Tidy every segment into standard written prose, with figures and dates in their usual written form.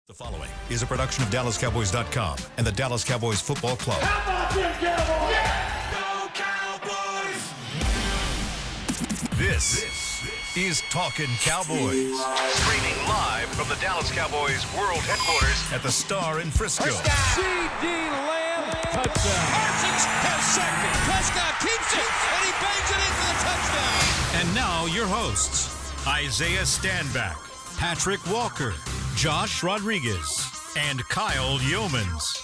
The following is a production of DallasCowboys.com and the Dallas Cowboys Football Club. How about them Cowboys? Yeah! Go Cowboys! This is Talkin Cowboys. Streaming live from the Dallas Cowboys World Headquarters at the Star in Frisco. CeeDee Lamb, touchdown. Parsons has sacked it. Prescott keeps it, and he bangs it in for the touchdown. And now your hosts, Isaiah Stanback, Patrick Walker, Josh Rodriguez, and Kyle Youmans.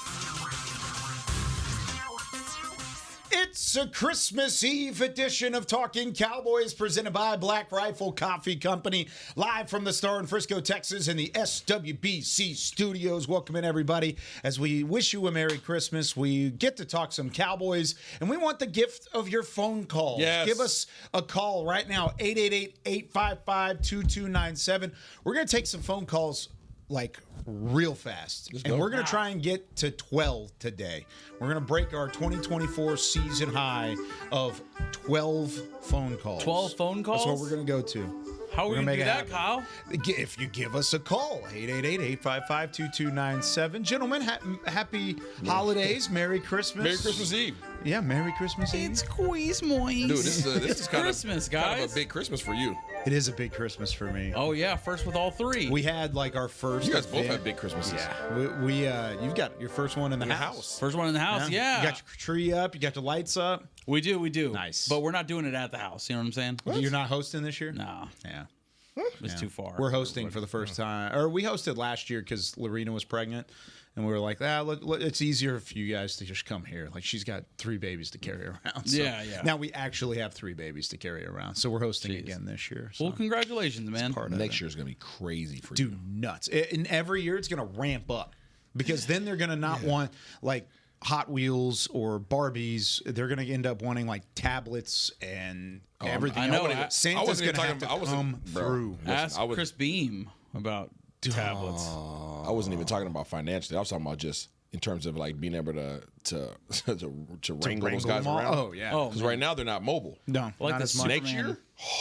It's a Christmas Eve edition of Talking Cowboys presented by Black Rifle Coffee Company, live from the Star in Frisco, Texas, in the SWBC studios. Welcome in, everybody, as we wish you a Merry Christmas. We get to talk some Cowboys, and we want the gift of your phone calls. Yes. Give us a call right now, 888-855-2297. We're going to take some phone calls like real fast. And we're going to try and get to 12 today. We're going to break our 2024 season high of 12 phone calls. 12 phone calls? That's what we're going to go to. How are we going to do that, Kyle? If you give us a call, 888-855-2297. Gentlemen, happy holidays. Merry Christmas. Merry Christmas Eve. Yeah, Merry Christmas Eve. It's Christmas. Dude, this is kind Christmas, of, guys. kind of a big Christmas for you. It is a big Christmas for me. Oh, yeah, first with all three. We had like our first. You guys both event. had big Christmases. Yeah, you've got your first one in the Your house. First one in the house, yeah. You got your tree up. You got the lights up. We do. Nice. But we're not doing it at the house. You know what I'm saying? You're not hosting this year? No, Yeah. it's too far. We're hosting for the first time. Or we hosted last year because Lorena was pregnant. And we were like, it's easier for you guys to just come here. Like, she's got 3 babies to carry around. So Yeah. now we actually have 3 babies to carry around. So we're hosting again this year. So Well, congratulations, man. Next year's going to be crazy for you. dude, nuts. And every year it's going to ramp up because then they're going to not want, like, Hot Wheels or Barbies. They're going to end up wanting, like, tablets and everything. I know. Santa's going to have to come through. Ask Chris Beam about tablets. I wasn't even talking about financially. I was talking about just in terms of like being able to wrangle those guys them all? around. Oh, yeah. Because right now they're not mobile. No, Like not the as much. Next year,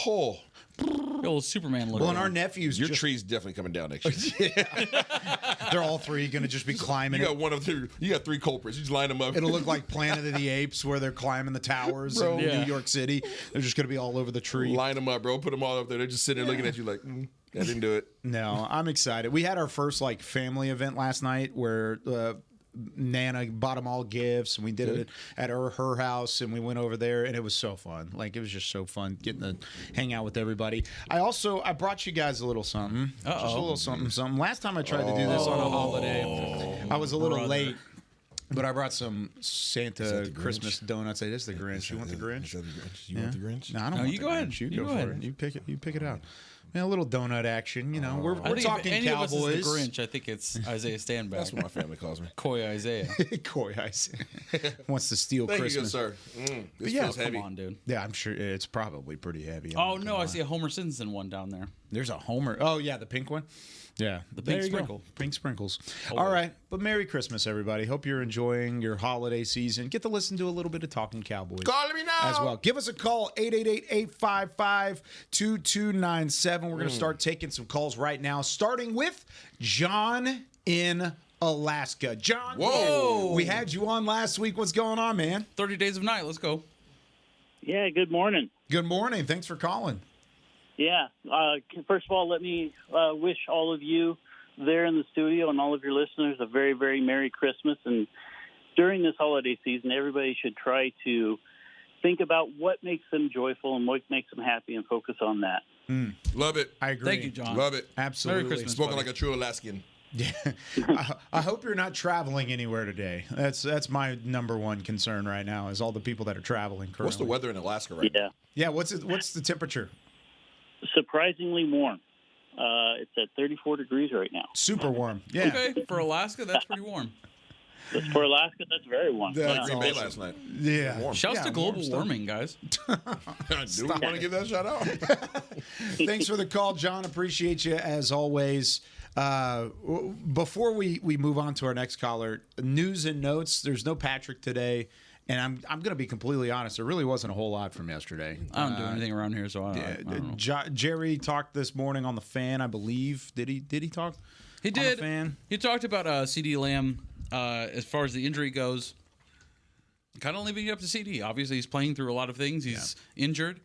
oh, Little Superman look. Well, and our nephews, your tree's definitely coming down next year. they're all 3 going to just be climbing You it. got one of two. You got 3 culprits. You just line them up. It'll look like Planet of the Apes where they're climbing the towers in Yeah. New York City. They're just going to be all over the tree. Line them up, bro. Put them all up there. They're just sitting there looking at you like, I didn't do it. No, I'm excited. We had our first like family event last night where Nana bought them all gifts, and we did it at her house, and we went over there, and it was so fun. Like, it was just so fun getting to hang out with everybody. I brought you guys a little something. Just a little something. Last time I tried to do this on a holiday, I was a little late. But I brought some Santa Christmas donuts. Hey, this is the Grinch. You want the Grinch? You want the Grinch? No, I don't want you the go ahead. Grinch. You You go go for ahead. it. You pick it out. Man, a little donut action. You know, we're I think talking if any Cowboys. of us is the Grinch, I think it's Isaiah Stanback. That's what my family calls me. Coy Isaiah. Coy Ice wants to steal Thank Christmas. you, good sir. This yeah, feels heavy. Come on, dude. Yeah, I'm sure it's probably pretty heavy. Oh, no, I see a Homer Simpson one down there. There's a Homer. Oh, yeah, the pink one. Yeah, The pink there you go. sprinkle. Pink sprinkles. All right, but Merry Christmas, everybody. Hope you're enjoying your holiday season. Get to listen to a little bit of Talking Cowboys. Call me now. As well. Give us a call, 888-855-2297. We're going to start taking some calls right now, starting with John in Alaska. John, Whoa. we had you on last week. What's going on, man? 30 Days of Night. Let's go. Yeah, good morning. Good morning. Thanks for calling. Yeah, first of all, let me wish all of you there in the studio and all of your listeners a very, very Merry Christmas. And during this holiday season, everybody should try to think about what makes them joyful and what makes them happy and focus on that. Love it. I agree. Thank you, John. Love it. Absolutely. Merry Christmas. Spoken buddy. like a true Alaskan. Yeah, I hope you're not traveling anywhere today. That's my number one concern right now is all the people that are traveling currently. What's the weather in Alaska right Yeah, Yeah, what's the temperature? surprisingly warm. It's at 34 degrees right now. Super warm. Yeah. Okay, for Alaska, that's pretty warm. For Alaska, that's very warm. That's Yeah. Green Bay last night? Yeah. Warm. Shouts Yeah, to global warm stuff. warming, guys. Do we want to give that a shout out? Thanks for the call, John. Appreciate you as always. Before we move on to our next caller, news and notes. There's no Patrick today. And I'm going to be completely honest. There really wasn't a whole lot from yesterday. I don't do anything around here, so I don't know. Jerry talked this morning on the Fan, I believe. Did he talk? He I'm a did. fan. He talked about CeeDee Lamb as far as the injury goes. Kind of leaving it up to CeeDee. Obviously, he's playing through a lot of things. He's injured.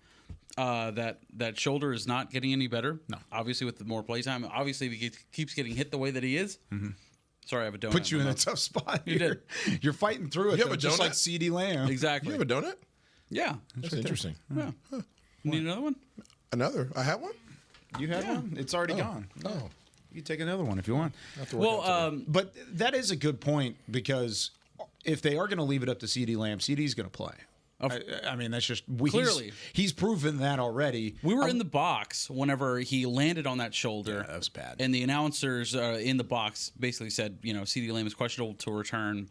That shoulder is not getting any better. No. Obviously, with the more playtime. Obviously, if he keeps getting hit the way that he is. Mm-hmm. Sorry, I have a donut. Put you in a mouth. tough spot. You did. You're fighting through it. You have though, a just donut? like CeeDee Lamb. Exactly. You have a donut? Yeah. That's interesting. Yeah. Need another one? Another? I have one? You had one? It's already gone. Oh. You can take another one if you want. Well, But that is a good point because if they are going to leave it up to CeeDee Lamb, CeeDee's going to play. I mean, that's just Clearly. he's proven that already. we were in the box whenever he landed on that shoulder. Yeah, that was bad. And the announcers in the box basically said, CeeDee Lamb is questionable to return.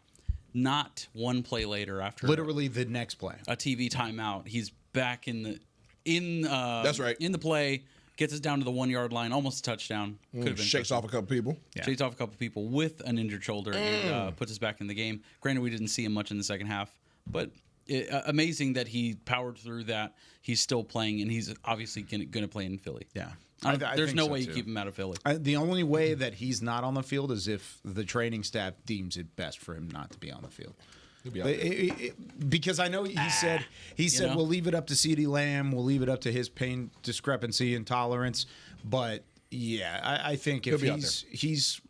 Not one play later after Literally the next play. a TV timeout, he's back in That's right. in the play, gets us down to the 1 yard line, almost a touchdown. Could have been Shakes off a couple people. shakes off a couple people with an injured shoulder and puts us back in the game. Granted, we didn't see him much in the second half, but amazing that he powered through that. He's still playing, and he's obviously going to play in Philly. Yeah. There's think no so, way you too. keep him out of Philly. The only way that he's not on the field is if the training staff deems it best for him not to be on the field. He'll be out there. Because I know he said know? we'll leave it up to CeeDee Lamb, we'll leave it up to his pain discrepancy and tolerance. But yeah, I think if He'll be out he's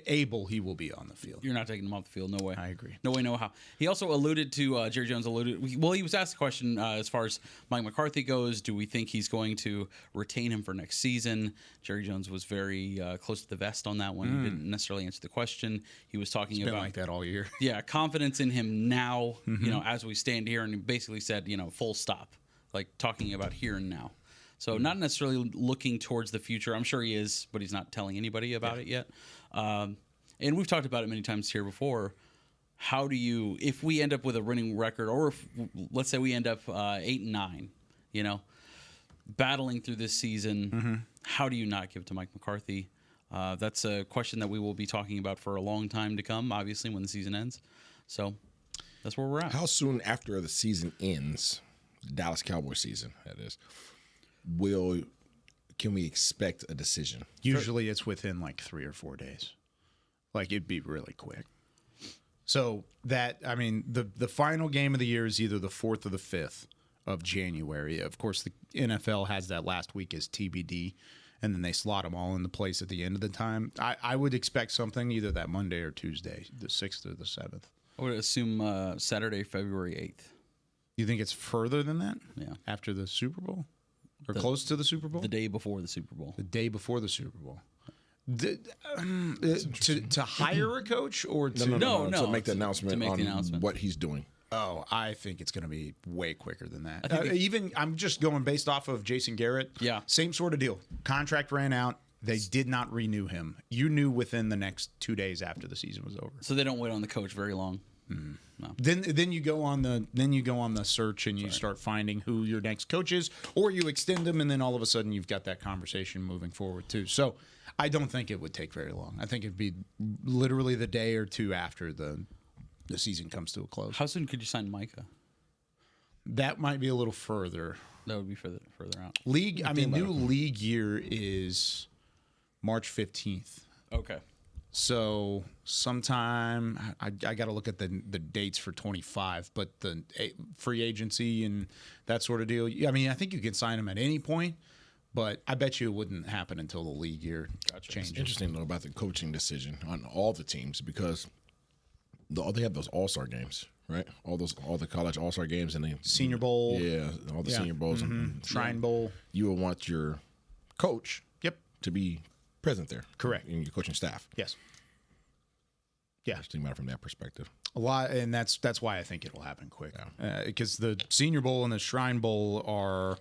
able, he will be on the field. You're not taking him off the field. No way. I agree. No way, no how. He also alluded to, Jerry Jones alluded, well, he was asked a question as far as Mike McCarthy goes. Do we think he's going to retain him for next season? Jerry Jones was very close to the vest on that one. He didn't necessarily answer the question. He was talking Been about like that all year. Yeah, confidence in him now, as we stand here, and he basically said, full stop, like talking about here and now. So not necessarily looking towards the future. I'm sure he is, but he's not telling anybody about it yet. And we've talked about it many times here before. How do you, if we end up with a winning record, or if, let's say we end up 8-9, battling through this season, how do you not give to Mike McCarthy? That's a question that we will be talking about for a long time to come, obviously, when the season ends. So that's where we're at. How soon after the season ends, Dallas Cowboys season, that is, can we expect a decision? Usually it's within like 3 or 4 days. Like it'd be really quick. So the final game of the year is either the 4th or the 5th of January. Of course, the NFL has that last week as TBD, and then they slot them all into place at the end of the time. I would expect something either that Monday or Tuesday, the 6th or the 7th. I would assume Saturday, February 8th. You think it's further than that? Yeah. After the Super Bowl? Or close to the Super Bowl? The day before the Super Bowl. The day before the Super Bowl. To hire a coach or to No. To make the To announcement make on the announcement. what he's doing. Oh, I think it's going to be way quicker than that. I think Even I'm just going based off of Jason Garrett. Yeah. Same sort of deal. Contract ran out. They did not renew him. You knew within the next 2 days after the season was over. So they don't wait on the coach very long. No. Then you go on the search and you start finding who your next coach is, or you extend them, and then all of a sudden you've got that conversation moving forward too. So I don't think it would take very long. I think it'd be literally the day or two after the season comes to a close. How soon could you sign Micah? That might be a little further. That would be further out. New league year is March 15th. Okay. So sometime I got to look at the dates for 25, but the free agency and that sort of deal. I mean, I think you can sign them at any point, but I bet you it wouldn't happen until the league year changes. It's interesting though about the coaching decision on all the teams because they have those All-Star games, right? All the college All-Star games and the Senior Bowl, all the Senior Bowls, and Shrine Bowl. You would want your coach, to be present there, Correct, in your coaching staff. Yes. Yeah, Interesting matter from that perspective. a lot, and that's why I think it'll happen quick. Because the Senior Bowl and the Shrine Bowl are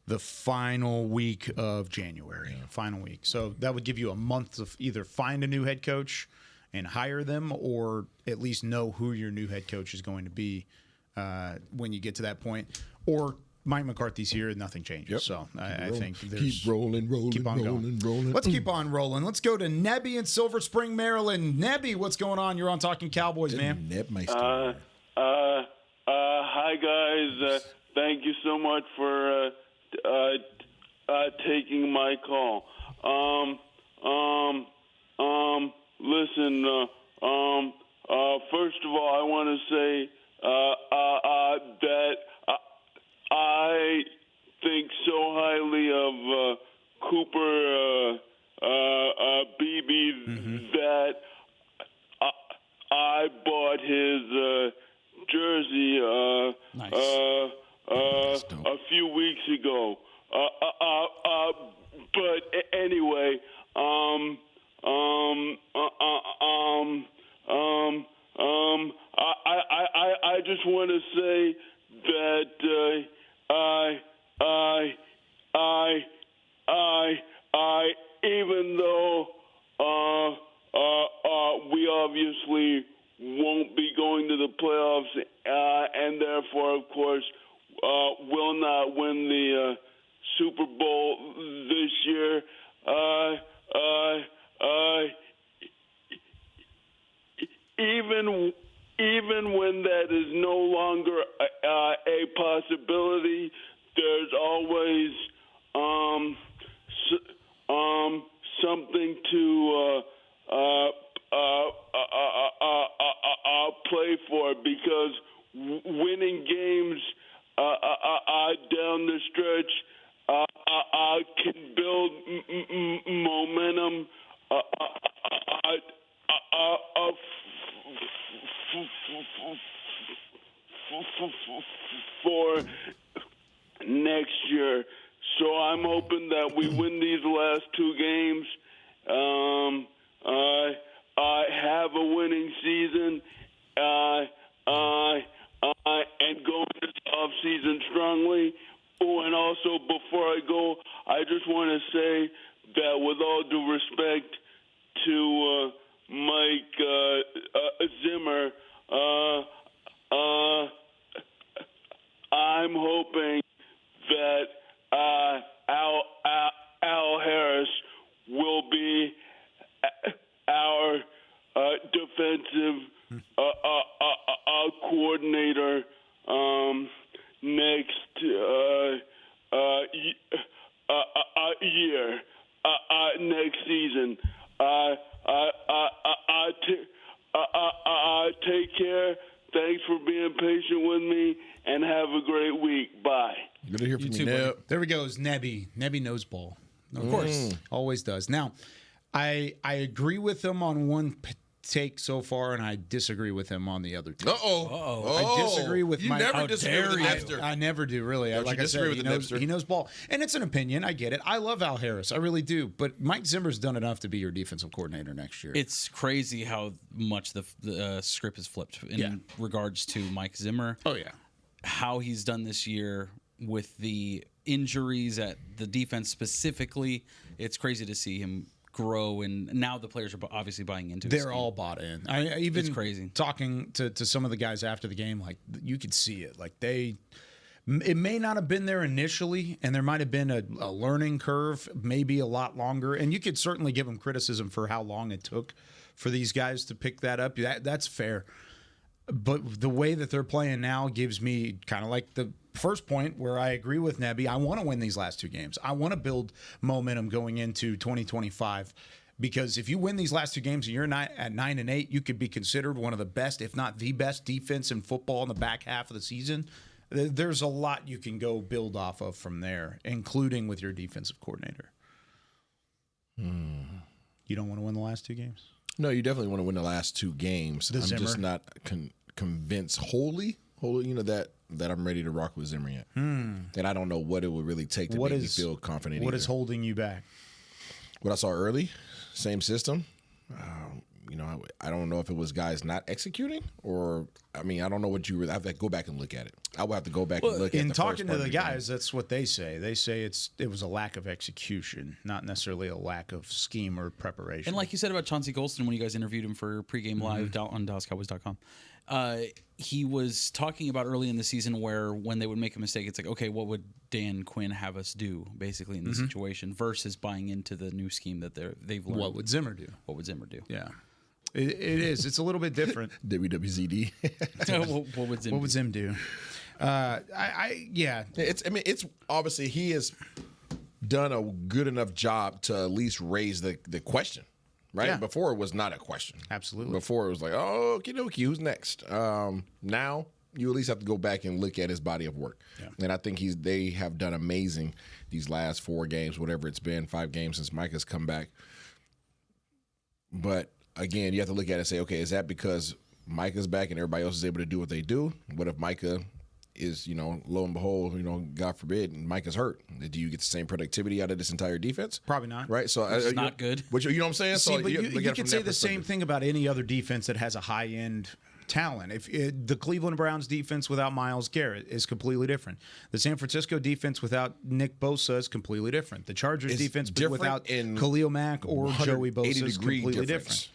the final week of January, final week. So that would give you a month to either find a new head coach and hire them, or at least know who your new head coach is going to be when you get to that point. Or Mike McCarthy's here and nothing changes. Yep. So I think there's Keep rolling. keep on going. Let's keep on rolling. Let's go to Nebby in Silver Spring, Maryland. Nebby, what's going on? You're on Talking Cowboys, man. Nebmeister. Hi guys. Thank you so much for taking my call. listen. First of all, I want to say that I think so highly of Cooper Beebe that I bought his jersey a few weeks ago. But anyway, I just want to say that even though we obviously won't be going to the playoffs, and therefore, of course, will not win the Super Bowl this year. Even when that is no longer a possibility, there's always something to play for, because winning games down the stretch can build momentum for next year. So I'm hoping that we win these last two games. I have a winning season, and go into the offseason strongly. Oh, and also, before I go, I just want to say that with all due respect to Mike Zimmer, I'm hoping that Al Harris will be our defensive coordinator next year, next season. Take care. Thanks for being patient with me, and have a great week. Bye. Good to hear from you, Neb. There we go. Nebby. Nebby knows ball. Of course. Always does. Now, I agree with him on one take so far, and I disagree with him on the other two. I disagree with you my. Never disagree with the Nepster. I never do, really. Don't like you I said, disagree with the he knows ball, and it's an opinion. I get it. I love Al Harris, I really do. But Mike Zimmer's done enough to be your defensive coordinator next year. It's crazy how much the script has flipped in regards to Mike Zimmer. Oh yeah, how he's done this year with the injuries at the defense specifically. It's crazy to see him grow, and now the players are obviously buying into it. They're all bought in. I even it's crazy. Talking to some of the guys after the game, like you could see it. Like it may not have been there initially, and there might have been a learning curve, maybe a lot longer. And you could certainly give them criticism for how long it took for these guys to pick that up. That's fair. But the way that they're playing now gives me kind of like the first point where I agree with Nebby. I want to win these last two games. I want to build momentum going into 2025, because if you win these last two games and you're not at 9-8, you could be considered one of the best, if not the best defense in football in the back half of the season. There's a lot you can go build off of from there, including with your defensive coordinator. You don't want to win the last two games? No, you definitely want to win the last two games. I'm just not convinced wholly, that I'm ready to rock with Zimmer yet. And I don't know what it would really take to make me feel confident. What is holding you back? What I saw early, same system. I don't know if it was guys not executing, or I don't know what you really. I have to go back and look at it. I will have to go back and look at it. In talking to the guys, that's what they say. They say it was a lack of execution, not necessarily a lack of scheme or preparation. And like you said about Chauncey Golston when you guys interviewed him for pregame live on DallasCowboys.com, he was talking about early in the season where when they would make a mistake, it's like, okay, what would Dan Quinn have us do basically in this situation versus buying into the new scheme that they've learned. What would Zimmer do? What would Zimmer do? Yeah. It is. It's a little bit different. WWZD. What would Zim What would Zim do? Yeah. It's obviously he has done a good enough job to at least raise the question. right? Yeah. Before it was not a question. Absolutely. Before it was like, oh, okie dokie, who's next? Now you at least have to go back and look at his body of work. Yeah. And I think they have done amazing these last 4 games, whatever it's been, 5 games since Micah's come back. But again, you have to look at it and say, okay, is that because Micah's back and everybody else is able to do what they do? What if Micah is, lo and behold, God forbid, Micah's hurt? Do you get the same productivity out of this entire defense? Probably not. Right? So it's not good. Which, you know what I'm saying? See, but you could say the same thing about any other defense that has a high-end talent. The Cleveland Browns defense without Myles Garrett is completely different. The San Francisco defense without Nick Bosa is completely different. The Chargers defense without Khalil Mack or Joey Bosa is completely different.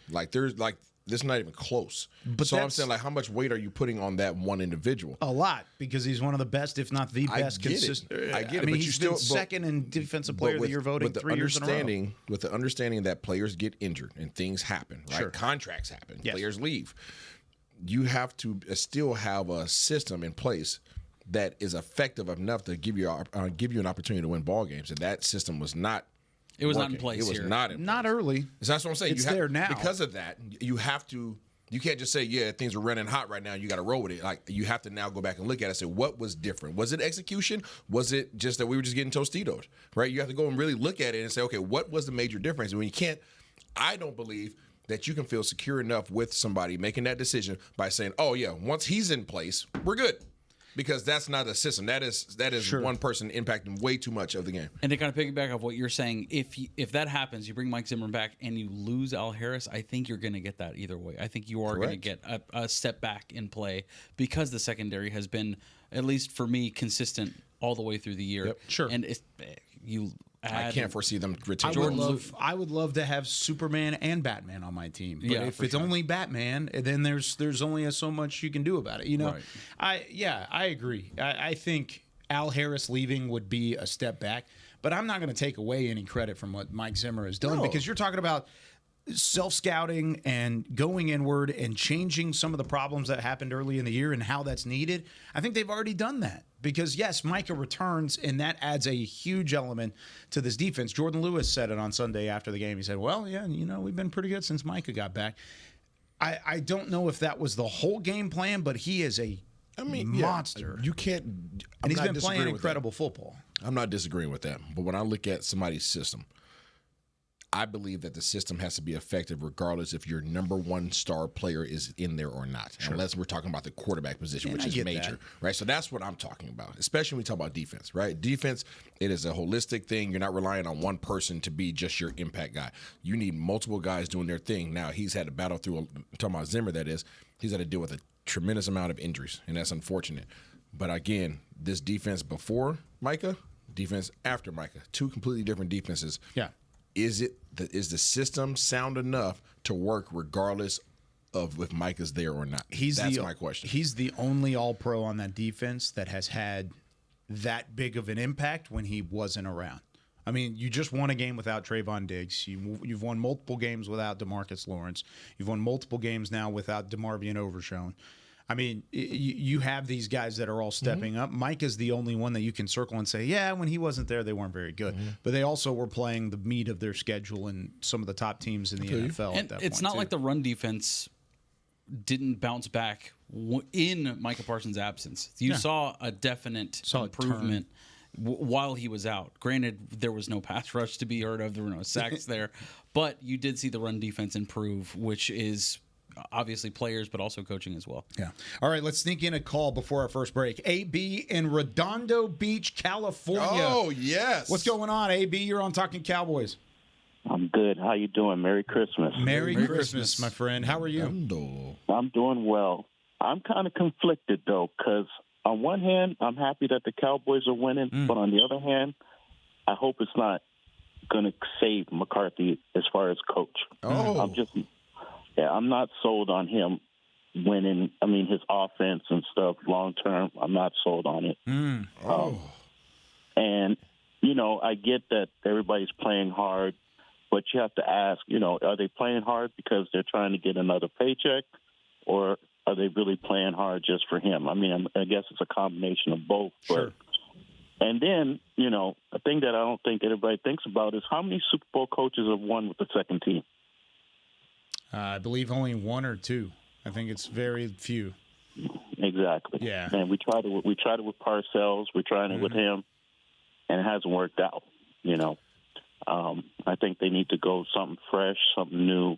This is not even close. But so I'm saying, how much weight are you putting on that one individual? A lot, because he's one of the best, if not the best. I get it. I mean, but he's still second in defensive player of the year voting 3 years in a row. With the understanding that players get injured and things happen, right? Sure. Contracts happen. Yes. Players leave. You have to still have a system in place that is effective enough to give you an opportunity to win ball games, and that system was not. It was not in place. It was here. not in place. Not early. That's what I'm saying. It's there now. Because of that, you have to. You can't just say, yeah, things are running hot right now. You got to roll with it. You have to now go back and look at it and say, what was different? Was it execution? Was it just that we were just getting Tostitos? Right? You have to go and really look at it and say, okay, what was the major difference? And when you can't, I don't believe that you can feel secure enough with somebody making that decision by saying, oh, yeah, once he's in place, we're good. Because that's not a system. That is sure. One person impacting way too much of the game. And to kind of piggyback off what you're saying, if that happens, you bring Mike Zimmer back and you lose Al Harris, I think you're going to get that either way. I think you are going to get a step back in play because the secondary has been, at least for me, consistent all the way through the year. Yep. Sure. And I can't foresee them returning. I would love to have Superman and Batman on my team. But if it's only Batman, then there's only so much you can do about it. Right. I agree. I think Al Harris leaving would be a step back, but I'm not going to take away any credit from what Mike Zimmer has done because you're talking about self-scouting and going inward and changing some of the problems that happened early in the year and how that's needed. I think they've already done that because, yes, Micah returns, and that adds a huge element to this defense. Jordan Lewis said it on Sunday after the game. He said, well, yeah, we've been pretty good since Micah got back. I don't know if that was the whole game plan, but he is a monster. You can't. And he's been playing incredible football. I'm not disagreeing with that. But when I look at somebody's system, I believe that the system has to be effective regardless if your number one star player is in there or not. Sure. Unless we're talking about the quarterback position, which is major. Right? So that's what I'm talking about, especially when we talk about defense, right? Defense, it is a holistic thing. You're not relying on one person to be just your impact guy. You need multiple guys doing their thing. Now, he's had to battle through, talking about Zimmer, that is, he's had to deal with a tremendous amount of injuries, and that's unfortunate. But again, this defense before Micah, defense after Micah, 2 completely different defenses. Yeah. Is the system sound enough to work regardless of if Micah's there or not? That's my question. He's the only All-Pro on that defense that has had that big of an impact when he wasn't around. I mean, you just won a game without Trayvon Diggs. You've won multiple games without DeMarcus Lawrence. You've won multiple games now without DeMarvion Overshown. I mean, you have these guys that are all stepping up. Mike is the only one that you can circle and say, yeah, when he wasn't there, they weren't very good. But they also were playing the meat of their schedule and some of the top teams in the NFL at that point. It's not like the run defense didn't bounce back in Micah Parsons' absence. You saw a definite improvement while he was out. Granted, there was no pass rush to be heard of. There were no sacks there. But you did see the run defense improve, which is obviously players, but also coaching as well. Yeah. All right, let's sneak in a call before our first break. AB in Redondo Beach, California. Oh, yes. What's going on, AB? You're on Talkin Cowboys. I'm good. How you doing? Merry Christmas. Merry Christmas, my friend. How are you? I'm doing well. I'm kind of conflicted, though, because on one hand, I'm happy that the Cowboys are winning, but on the other hand, I hope it's not going to save McCarthy as far as coach. I'm not sold on him winning. I mean, his offense and stuff long term, I'm not sold on it. And, I get that everybody's playing hard, but you have to ask, are they playing hard because they're trying to get another paycheck, or are they really playing hard just for him? I mean, I guess it's a combination of both. Sure. And then, a thing that I don't think everybody thinks about is how many Super Bowl coaches have won with the second team? I believe only 1 or 2. I think it's very few. Exactly. Yeah. And we tried it with Parcells. We're trying it with him, and it hasn't worked out. I think they need to go something fresh, something new,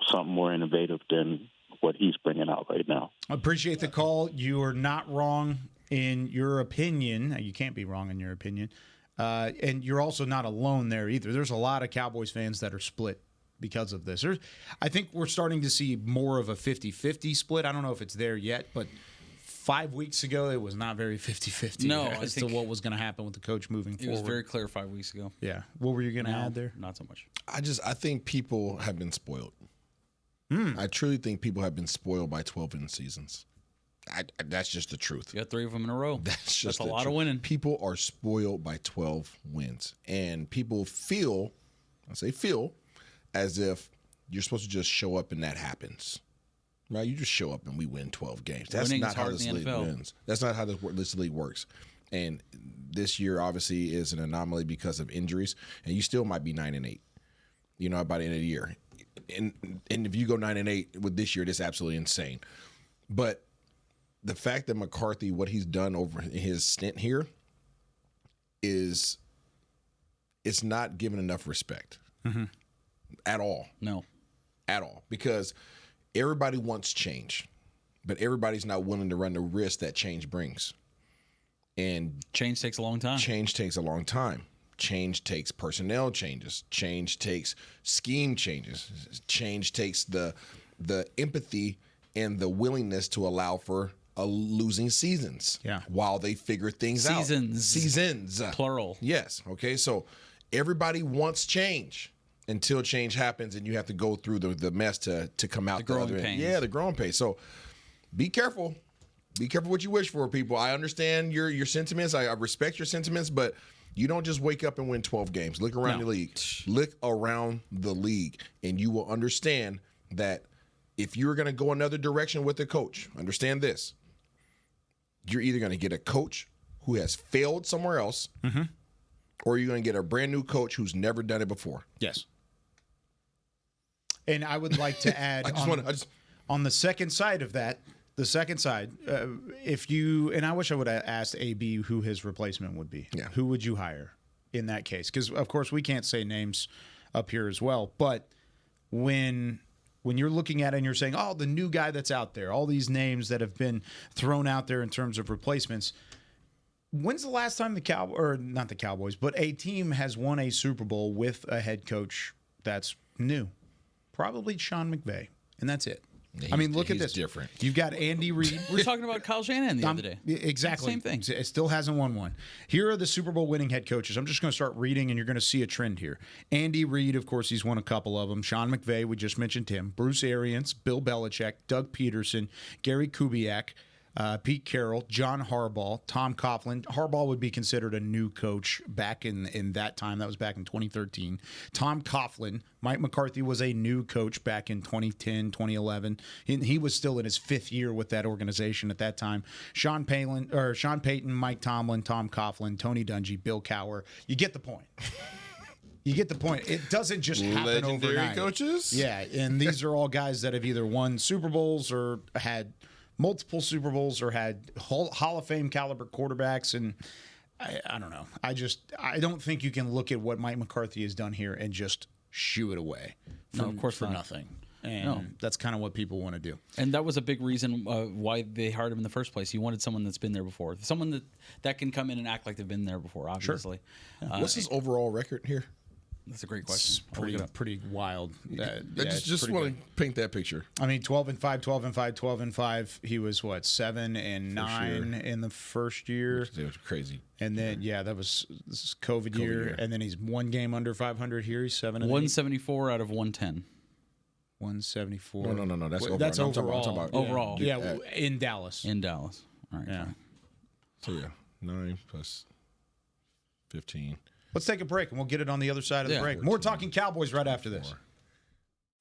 something more innovative than what he's bringing out right now. I appreciate the call. You are not wrong in your opinion. You can't be wrong in your opinion. And you're also not alone there either. There's a lot of Cowboys fans that are split because of this. I think we're starting to see more of a 50-50 split. I don't know if it's there yet, but 5 weeks ago, it was not very 50-50 as to what was going to happen with the coach moving forward. It was very clear 5 weeks ago. Yeah. What were you going to add there? Not so much. I think people have been spoiled. I truly think people have been spoiled by 12-win seasons. That's just the truth. You got 3 of them in a row. That's a lot of winning. People are spoiled by 12 wins. And people feel as if you're supposed to just show up and that happens. Right? You just show up and we win 12 games. That's not how this league wins. That's not how this league works. And this year, obviously, is an anomaly because of injuries. And you still might be 9-8, by the end of the year. And if you go 9-8 with this year, that's absolutely insane. But the fact that McCarthy, what he's done over his stint here, it's not given enough respect at all. No. At all. Because everybody wants change, but everybody's not willing to run the risk that change brings. And change takes a long time. Change takes a long time. Change takes personnel changes. Change takes scheme changes. Change takes the empathy and the willingness to allow for losing seasons. Yeah. While they figure things out. Seasons. Plural. Yes. Okay. So everybody wants change until change happens, and you have to go through the mess to come out the other end. Yeah, the growing pains. So be careful. Be careful what you wish for, people. I understand your sentiments. I respect your sentiments, but you don't just wake up and win 12 games. Look around the league. Look around the league, and you will understand that if you're going to go another direction with the coach, understand this. You're either going to get a coach who has failed somewhere else, or you're going to get a brand new coach who's never done it before. Yes. And I would like to add on the second side of that, and I wish I would have asked AB who his replacement would be. Yeah. Who would you hire in that case? Because, of course, we can't say names up here as well. But when you're looking at it and you're saying, oh, the new guy that's out there, all these names that have been thrown out there in terms of replacements, when's the last time not the Cowboys, but a team has won a Super Bowl with a head coach that's new? Probably Sean McVay, and that's it. Look at this. Different. You've got Andy Reid. We were talking about Kyle Shanahan the other day. Exactly. Same thing. It still hasn't won one. Here are the Super Bowl winning head coaches. I'm just going to start reading, and you're going to see a trend here. Andy Reid, of course, he's won a couple of them. Sean McVay, we just mentioned him. Bruce Arians, Bill Belichick, Doug Peterson, Gary Kubiak, Pete Carroll, John Harbaugh, Tom Coughlin. Harbaugh would be considered a new coach back in that time. That was back in 2013. Tom Coughlin. Mike McCarthy was a new coach back in 2010, 2011. He was still in his 5th year with that organization at that time. Sean Payton, Mike Tomlin, Tom Coughlin, Tony Dungy, Bill Cowher. You get the point. You get the point. It doesn't just happen overnight. Coaches? Yeah, and these are all guys that have either won Super Bowls or had multiple Super Bowls or had Hall of Fame caliber quarterbacks, and I don't know. I don't think you can look at what Mike McCarthy has done here and just shoo it away. Of course for not. Nothing. And that's kind of what people want to do. And that was a big reason why they hired him in the first place. He wanted someone that's been there before, someone that can come in and act like they've been there before. Obviously. Sure. What's his overall record here? That's a great question. Pretty wild. I just want to paint that picture. 12-5, 12-5, 12-5. He was 7-9 in the first year. It was crazy. And then this is COVID year, and then he's one game under 500 here. He's 7-8. 174 out of 110. 174. No. That's overall. I'm talking about, overall. Yeah, in Dallas. In Dallas. All right. Yeah. Fine. So 9 plus 15. Let's take a break, and we'll get it on the other side of the break. More Talking Cowboys right after this.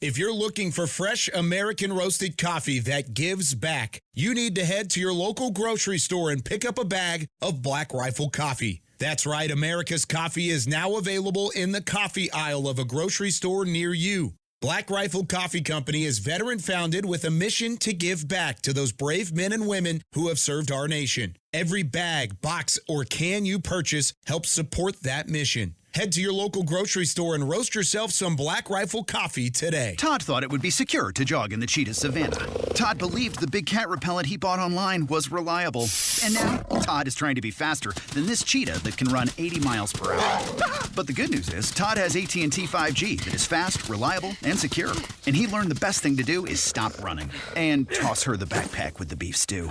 If you're looking for fresh American roasted coffee that gives back, you need to head to your local grocery store and pick up a bag of Black Rifle coffee. That's right, America's coffee is now available in the coffee aisle of a grocery store near you. Black Rifle Coffee Company is veteran-founded with a mission to give back to those brave men and women who have served our nation. Every bag, box, or can you purchase helps support that mission. Head to your local grocery store and roast yourself some Black Rifle coffee today. Todd thought it would be secure to jog in the cheetah savanna. Todd believed the big cat repellent he bought online was reliable. And now, Todd is trying to be faster than this cheetah that can run 80 miles per hour. But the good news is, Todd has AT&T 5G that is fast, reliable, and secure. And he learned the best thing to do is stop running and toss her the backpack with the beef stew.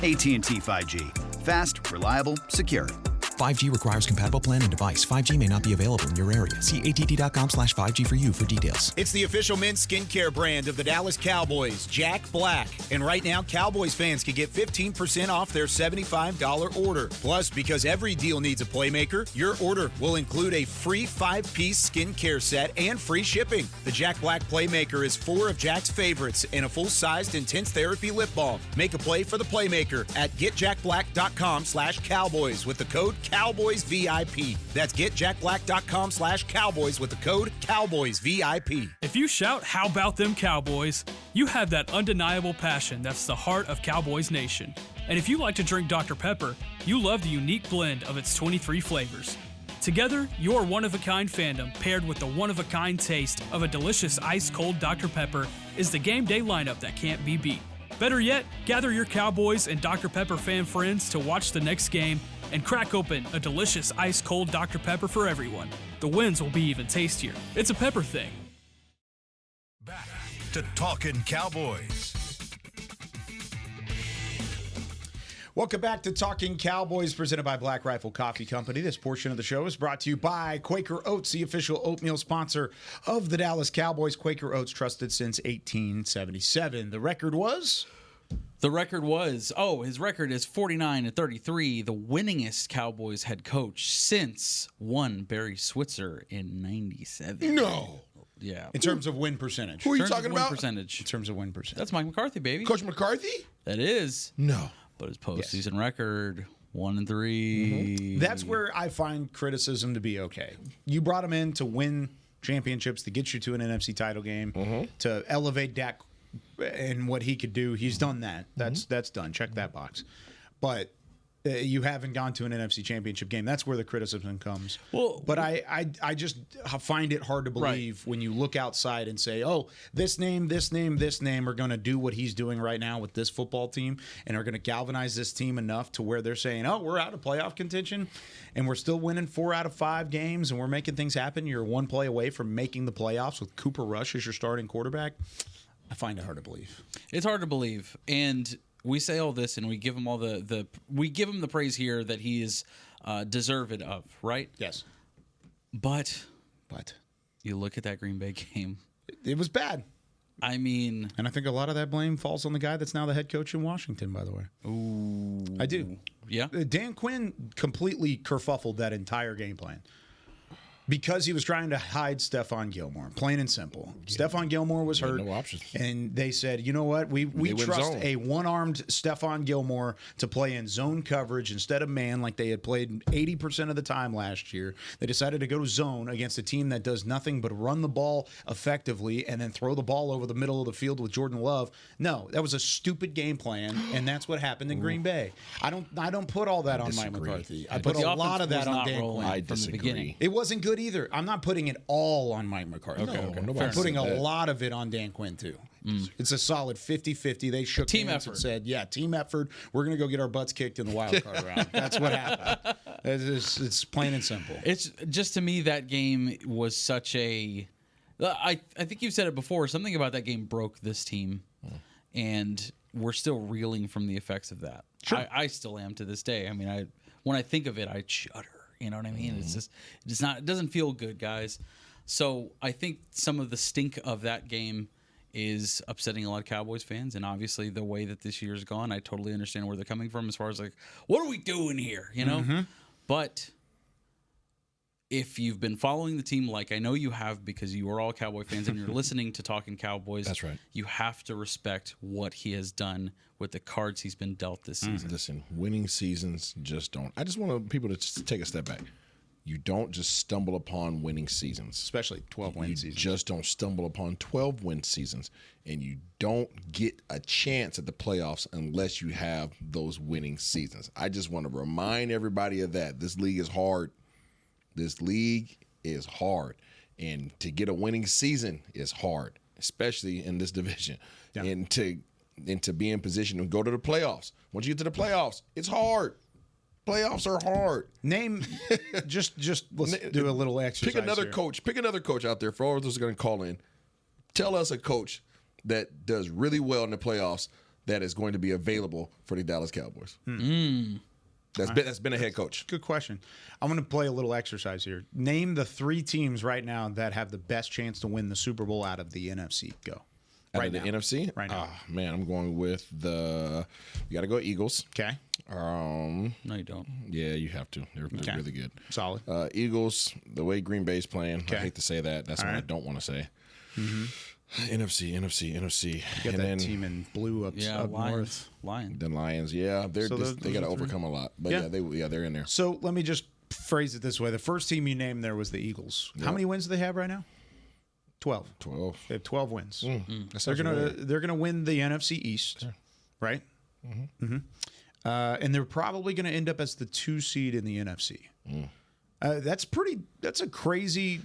AT&T 5G. Fast, reliable, secure. 5G requires compatible plan and device. 5G may not be available in your area. See att.com/5G for you for details. It's the official men's skincare brand of the Dallas Cowboys, Jack Black. And right now, Cowboys fans can get 15% off their $75 order. Plus, because every deal needs a playmaker, your order will include a free 5-piece skincare set and free shipping. The Jack Black Playmaker is 4 of Jack's favorites and a full-sized intense therapy lip balm. Make a play for the Playmaker at getjackblack.com/Cowboys with the code CowboysVIP. That's getjackblack.com/Cowboys with the code CowboysVIP. If you shout, "How about them Cowboys?" you have that undeniable passion that's the heart of Cowboys Nation. And if you like to drink Dr. Pepper, you love the unique blend of its 23 flavors. Together, your one-of-a-kind fandom paired with the one-of-a-kind taste of a delicious ice-cold Dr. Pepper is the game day lineup that can't be beat. Better yet, gather your Cowboys and Dr. Pepper fan friends to watch the next game and crack open a delicious ice-cold Dr. Pepper for everyone. The wins will be even tastier. It's a pepper thing. Back to Talkin' Cowboys. Welcome back to Talking Cowboys, presented by Black Rifle Coffee Company. This portion of the show is brought to you by Quaker Oats, the official oatmeal sponsor of the Dallas Cowboys. Quaker Oats, trusted since 1877. The record was? His record is 49-33, the winningest Cowboys head coach since one Barry Switzer in 97. No. Yeah. In terms of win percentage. Who are you talking about? Percentage. In terms of win percentage. That's Mike McCarthy, baby. Coach McCarthy? That is. No. But his postseason record, 1-3. Mm-hmm. That's where I find criticism to be okay. You brought him in to win championships, to get you to an NFC title game, to elevate Dak and what he could do. He's done that. That's done. Check that box. But you haven't gone to an NFC championship game. That's where the criticism comes. Well, but I just find it hard to believe when you look outside and say, oh, this name are going to do what he's doing right now with this football team and are going to galvanize this team enough to where they're saying, oh, we're out of playoff contention and we're still winning 4 out of 5 games and we're making things happen. You're one play away from making the playoffs with Cooper Rush as your starting quarterback. I find it hard to believe. It's hard to believe. And we say all this, and we give him all we give him the praise here that he is deserved of, right? Yes. But you look at that Green Bay game. It was bad. I mean, and I think a lot of that blame falls on the guy that's now the head coach in Washington, by the way. Ooh. I do. Yeah. Dan Quinn completely kerfuffled that entire game plan. Because he was trying to hide Stephon Gilmore, plain and simple. Stephon Gilmore was hurt, no options. And they said, you know what? We trust zone. a one-armed Stephon Gilmore to play in zone coverage instead of man like they had played 80% of the time last year. They decided to go to zone against a team that does nothing but run the ball effectively and then throw the ball over the middle of the field with Jordan Love. No, that was a stupid game plan, and that's what happened in Green Bay. I don't put all that on Mike McCarthy. I put a lot of that on Dan Quinn. I disagree. It wasn't good either. I'm not putting it all on Mike McCarthy. Okay. I'm putting a lot of it on Dan Quinn, too. It's a solid 50-50. They shook team hands effort. and said, yeah, team effort. We're going to go get our butts kicked in the wild card round. That's what happened. It's plain and simple. It's just, to me, that game was such a... I think you've said it before. Something about that game broke this team, and we're still reeling from the effects of that. Sure. I still am to this day. I mean, when I think of it, I shudder. You know what I mean? It doesn't feel good, guys. So I think some of the stink of that game is upsetting a lot of Cowboys fans, and obviously the way that this year's gone, I totally understand where they're coming from as far as like, what are we doing here? You know? But if you've been following the team like I know you have because you are all Cowboy fans and you're listening to Talkin' Cowboys, that's right. You have to respect what he has done with the cards he's been dealt this season. Listen, winning seasons just don't. I just want people to just take a step back. You don't just stumble upon winning seasons. Especially 12-win seasons. You just don't stumble upon 12-win seasons. And you don't get a chance at the playoffs unless you have those winning seasons. I just want to remind everybody of that. This league is hard. This league is hard. And to get a winning season is hard, especially in this division. Yeah. And to be in position to go to the playoffs. Once you get to the playoffs, it's hard. Playoffs are hard. Name just let's do a little exercise. Pick another here. coach. Pick another coach out there. For all those going to call in, tell us a coach that does really well in the playoffs that is going to be available for the Dallas Cowboys. That's been a head coach. Good question. I'm going to play a little exercise here. Name the 3 teams right now that have the best chance to win the Super Bowl out of the NFC. Go. Out of the NFC? Right now. Oh, man, I'm going with you got to go Eagles. Okay. No, you don't. Yeah, you have to. They're really good. Solid. Eagles, the way Green Bay's playing. Okay. I hate to say that. That's what I don't want to say. Mm-hmm. NFC. You got that team in blue up north. Lions. The Lions, yeah. They got to overcome a lot. But they're in there. So let me just phrase it this way. The first team you named there was the Eagles. Yep. How many wins do they have right now? 12. They have 12 wins. They're gonna win the NFC East, right? Mm-hmm. And they're probably gonna end up as the 2 seed in the NFC. That's a crazy,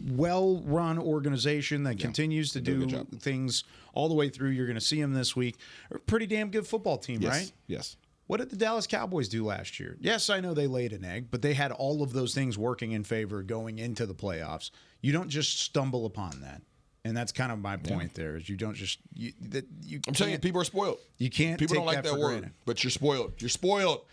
well-run organization that continues to do things all the way through. You're gonna see them this week. A pretty damn good football team, right? Yes. What did the Dallas Cowboys do last year? Yes, I know they laid an egg, but they had all of those things working in favor going into the playoffs. You don't just stumble upon that. And that's kind of my point there, is you don't just I'm telling you, people are spoiled. You can't People take don't like that word, granted. but you're spoiled. You're spoiled.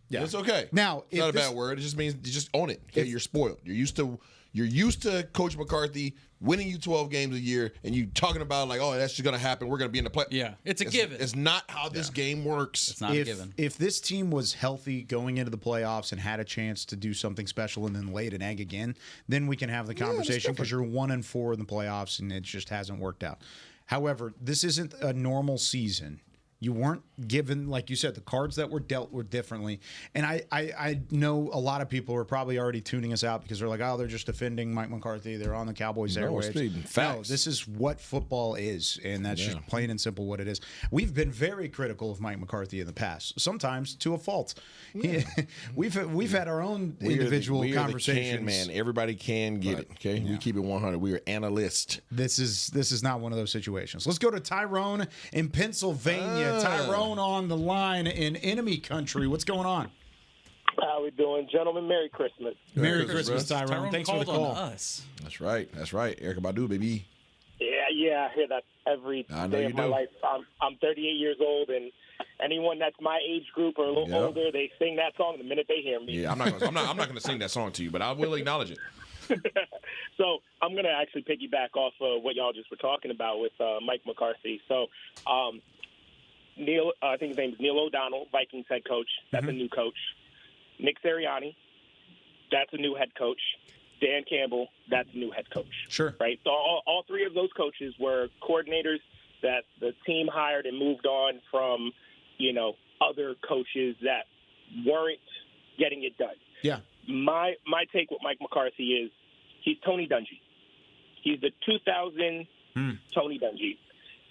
Yeah. It's okay. Now, it's not a bad word. It just means you just own it. Okay? You're spoiled. You're used to Coach McCarthy winning you 12 games a year, and you talking about like, oh, that's just going to happen. We're going to be in the play. Yeah, it's a given. It's not how this game works. It's not a given. If this team was healthy going into the playoffs and had a chance to do something special and then laid an egg again, then we can have the conversation, because you're 1-4 in the playoffs and it just hasn't worked out. However, this isn't a normal season. You weren't given, like you said, the cards that were dealt were differently. And I know a lot of people are probably already tuning us out because they're like, oh, they're just defending Mike McCarthy. They're on the Cowboys airwaves. No, this is what football is, and that's just plain and simple what it is. We've been very critical of Mike McCarthy in the past, sometimes to a fault. Yeah. We've had our own individual conversations. Man, everybody can get it. Okay, we keep it 100. We are analysts. This is not one of those situations. Let's go to Tyrone in Pennsylvania. Tyrone on the line in enemy country. What's going on? How we doing, gentlemen? Merry Christmas. Merry Christmas, Tyrone. Thanks for the call. On us. That's right. Erica Badu, baby. Yeah, I hear that every day of my life. I'm 38 years old, and anyone that's my age group or a little older, they sing that song the minute they hear me. Yeah, I'm not going to sing that song to you, but I will acknowledge it. So I'm going to actually piggyback off of what y'all just were talking about with Mike McCarthy. So, I think his name is Neil O'Donnell, Vikings head coach. That's a new coach. Nick Sirianni, that's a new head coach. Dan Campbell, that's a new head coach. Sure. Right? So all 3 of those coaches were coordinators that the team hired and moved on from, other coaches that weren't getting it done. Yeah. My take with Mike McCarthy is he's Tony Dungy. He's the 2000 Tony Dungy.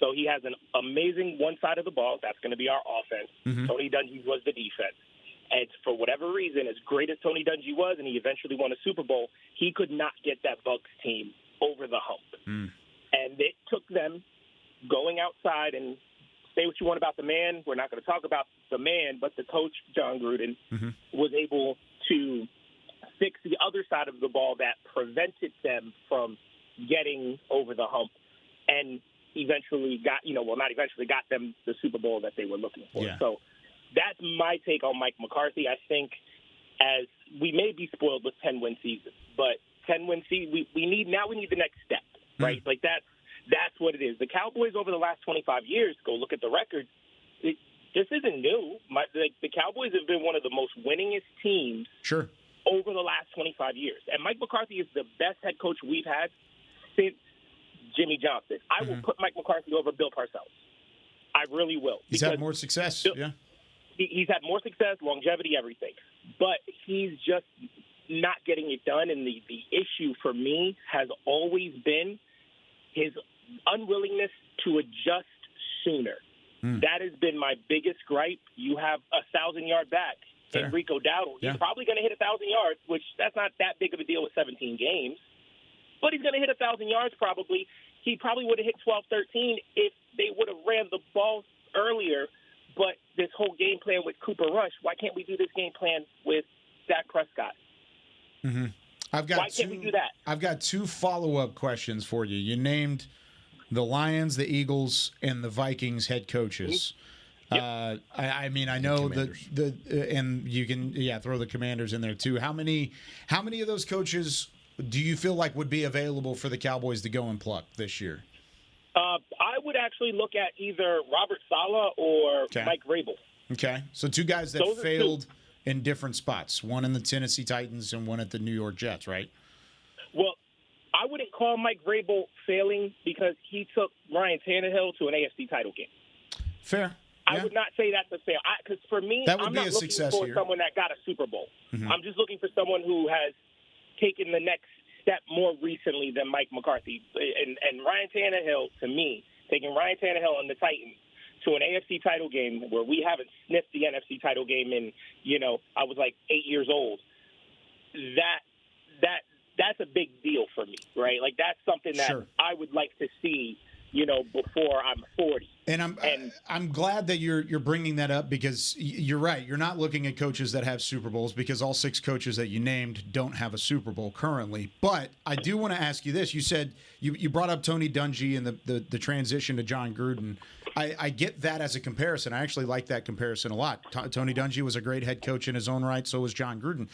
So he has an amazing one side of the ball. That's going to be our offense. Mm-hmm. Tony Dungy was the defense. And for whatever reason, as great as Tony Dungy was, and he eventually won a Super Bowl, he could not get that Bucs team over the hump. And it took them going outside, and say what you want about the man. We're not going to talk about the man, but the coach, John Gruden, was able to fix the other side of the ball that prevented them from getting over the hump, and eventually got them the Super Bowl that they were looking for. Yeah. So that's my take on Mike McCarthy. I think as we may be spoiled with 10-win seasons, but 10-win season, we need the next step, right? Like that's what it is. The Cowboys over the last 25 years, go look at the records. This isn't new. The Cowboys have been one of the most winningest teams over the last 25 years. And Mike McCarthy is the best head coach we've had since Jimmy Johnson. I will put Mike McCarthy over Bill Parcells. I really will. He's had more success. He's had more success, longevity, everything. But he's just not getting it done. And the issue for me has always been his unwillingness to adjust sooner. That has been my biggest gripe. You have a 1,000-yard back in Rico Dowdle. He's probably going to hit 1,000 yards, which that's not that big of a deal with 17 games. But he's going to hit 1,000 yards probably. He probably would have hit 12, 13 if they would have ran the ball earlier. But this whole game plan with Cooper Rush, why can't we do this game plan with Dak Prescott? Why can't we do that? I've got 2 follow-up questions for you. You named the Lions, the Eagles, and the Vikings head coaches. I mean, I know the and you can throw the Commanders in there too. How many of those coaches do you feel like would be available for the Cowboys to go and pluck this year? I would actually look at either Robert Saleh or Mike Vrabel. Okay, so 2 guys that failed in different spots. One in the Tennessee Titans and one at the New York Jets, right? Well, I wouldn't call Mike Vrabel failing because he took Ryan Tannehill to an AFC title game. Fair. I would not say that's a fail. Because for me, I'm not looking for someone that got a Super Bowl. I'm just looking for someone who has taken the next step more recently than Mike McCarthy. And Ryan Tannehill, to me, taking Ryan Tannehill and the Titans to an AFC title game where we haven't sniffed the NFC title game in, I was like 8 years old, that's a big deal for me, right? Like, that's something that I would like to see, before I'm 40. And I'm glad that you're bringing that up because you're right. You're not looking at coaches that have Super Bowls because all 6 coaches that you named don't have a Super Bowl currently. But I do want to ask you this. You said you brought up Tony Dungy and the transition to John Gruden. I get that as a comparison. I actually like that comparison a lot. Tony Dungy was a great head coach in his own right. So was John Gruden.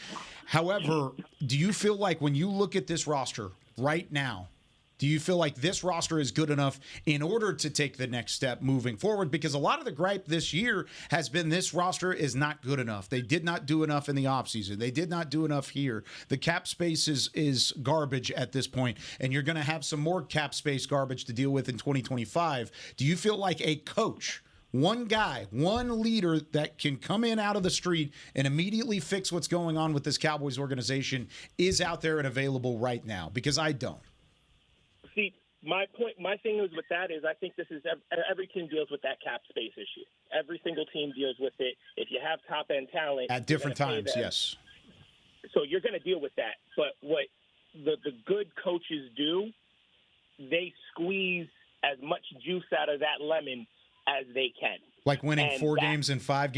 However, do you feel like when you look at this roster right now, do you feel like this roster is good enough in order to take the next step moving forward? Because a lot of the gripe this year has been this roster is not good enough. They did not do enough in the offseason. They did not do enough here. The cap space is garbage at this point, and you're going to have some more cap space garbage to deal with in 2025. Do you feel like a coach, one guy, one leader that can come in out of the street and immediately fix what's going on with this Cowboys organization is out there and available right now? Because I don't. See, my thing is with that is I think this is every team deals with that cap space issue. Every single team deals with it. If you have top-end talent. At different times, yes. So you're going to deal with that. But what the good coaches do, they squeeze as much juice out of that lemon as they can. Like winning 4 games in 5